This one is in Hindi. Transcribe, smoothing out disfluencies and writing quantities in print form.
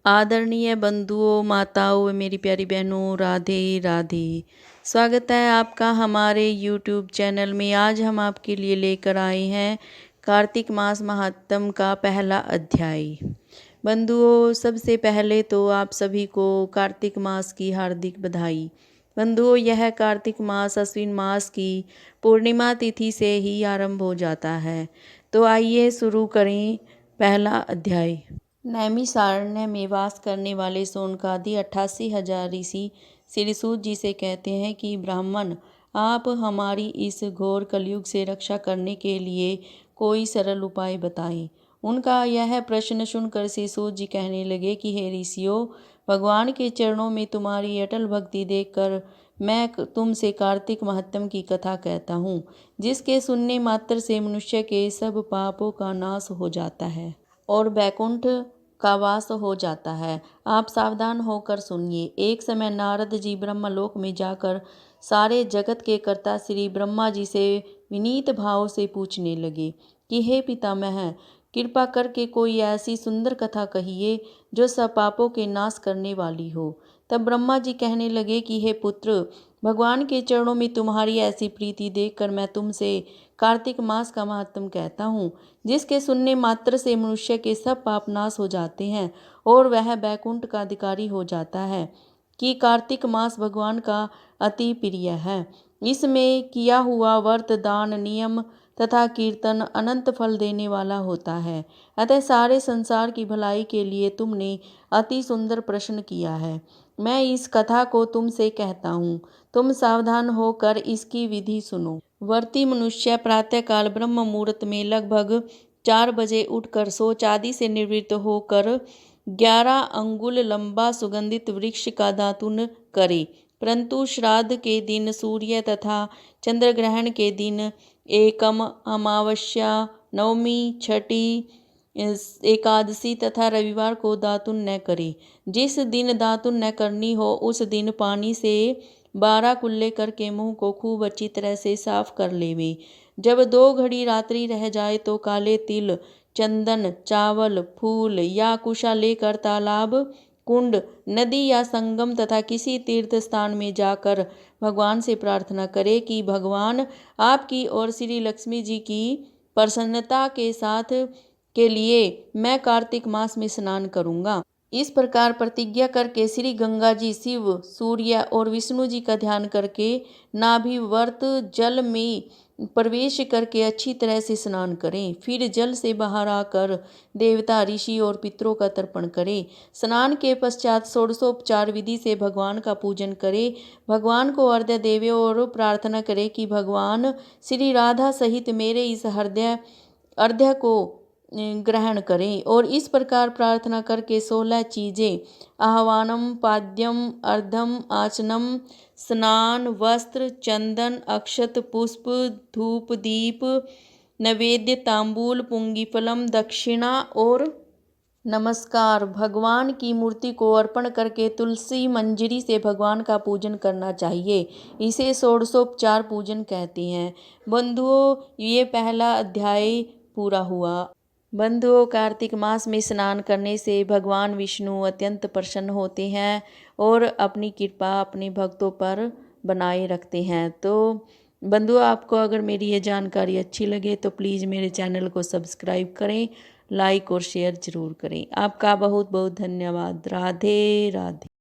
आदरणीय बंधुओं, माताओं व मेरी प्यारी बहनों, राधे राधे। स्वागत है आपका हमारे YouTube चैनल में। आज हम आपके लिए लेकर आए हैं कार्तिक मास महात्म का पहला अध्याय। बंधुओं, सबसे पहले तो आप सभी को कार्तिक मास की हार्दिक बधाई। बंधुओं, यह कार्तिक मास अश्विन मास की पूर्णिमा तिथि से ही आरंभ हो जाता है। तो आइए शुरू करें पहला अध्याय। नैमिषारण्य में वास करने वाले सोनकादि 88,000 ऋषि श्री सूत जी से कहते हैं कि ब्राह्मण, आप हमारी इस घोर कलयुग से रक्षा करने के लिए कोई सरल उपाय बताएं। उनका यह प्रश्न सुनकर श्री सूत जी कहने लगे कि हे ऋषियों, भगवान के चरणों में तुम्हारी अटल भक्ति देखकर मैं तुमसे कार्तिक महात्म की कथा कहता हूँ, जिसके सुनने मात्र से मनुष्य के सब पापों का नाश हो जाता है और वैकुंठ का वास हो जाता है। आप सावधान होकर सुनिए। एक समय नारद जी ब्रह्मलोक में जाकर सारे जगत के कर्ता श्री ब्रह्मा जी से विनीत भाव से पूछने लगे कि हे पितामह, कृपा करके कोई ऐसी सुंदर कथा कहिए जो सब पापों के नाश करने वाली हो। तब ब्रह्मा जी कहने लगे कि हे पुत्र, भगवान के चरणों में तुम्हारी ऐसी प्रीति देखकर मैं तुमसे कार्तिक मास का महात्म कहता हूँ, जिसके सुनने मात्र से मनुष्य के सब पाप नाश हो जाते हैं और वह बैकुंठ का अधिकारी हो जाता है। कि कार्तिक मास भगवान का अति प्रिय है। इसमें किया हुआ व्रत, दान, नियम तथा कीर्तन अनंत फल देने वाला होता है। अतः सारे संसार की भलाई के लिए तुमने अति सुंदर प्रश्न किया है। मैं इस कथा को तुमसे कहता हूँ, तुम सावधान होकर इसकी विधि सुनो। व्रती मनुष्य प्रातःकाल ब्रह्म मुहूर्त में लगभग 4 बजे उठकर शौच आदि से निवृत्त होकर 11 अंगुल लंबा सुगंधित वृक्ष का दातुन करे। परंतु श्राद्ध के दिन, सूर्य तथा चंद्र ग्रहण के दिन, एकम, अमावस्या, नवमी, छठी, एकादशी तथा रविवार को दातुन न करे। जिस दिन दातुन न करनी हो उस दिन पानी से 12 कुल्ले करके मुंह को खूब अच्छी तरह से साफ कर लेवे। जब 2 घड़ी रात्रि रह जाए तो काले तिल, चंदन, चावल, फूल या कुशा लेकर तालाब, कुंड, नदी या संगम तथा किसी तीर्थ स्थान में जाकर भगवान से प्रार्थना करे कि भगवान, आपकी और श्री लक्ष्मी जी की प्रसन्नता के साथ के लिए मैं कार्तिक मास में स्नान करूंगा। इस प्रकार प्रतिज्ञा करके श्री गंगा जी, शिव, सूर्य और विष्णु जी का ध्यान करके नाभि वर्त जल में प्रवेश करके अच्छी तरह से स्नान करें। फिर जल से बाहर आकर देवता, ऋषि और पितरों का तर्पण करें। स्नान के पश्चात षोडशोपचार विधि से भगवान का पूजन करें। भगवान को अर्घ्य देवे और प्रार्थना करें कि भगवान श्री राधा सहित मेरे इस अर्घ्य को ग्रहण करें। और इस प्रकार प्रार्थना करके 16 चीजें, आह्वानम, पाद्यम, अर्धम, आचनम, स्नान, वस्त्र, चंदन, अक्षत, पुष्प, धूप, दीप, नैवेद्य, तांबूल, पुंगीफलम, दक्षिणा और नमस्कार भगवान की मूर्ति को अर्पण करके तुलसी मंजरी से भगवान का पूजन करना चाहिए। इसे षोडशोपचार पूजन कहते हैं। बंधुओं, ये पहला अध्याय पूरा हुआ। बंधुओं, कार्तिक मास में स्नान करने से भगवान विष्णु अत्यंत प्रसन्न होते हैं और अपनी कृपा अपने भक्तों पर बनाए रखते हैं। तो बंधुओं, आपको अगर मेरी ये जानकारी अच्छी लगे तो प्लीज़ मेरे चैनल को सब्सक्राइब करें, लाइक और शेयर ज़रूर करें। आपका बहुत बहुत धन्यवाद। राधे राधे।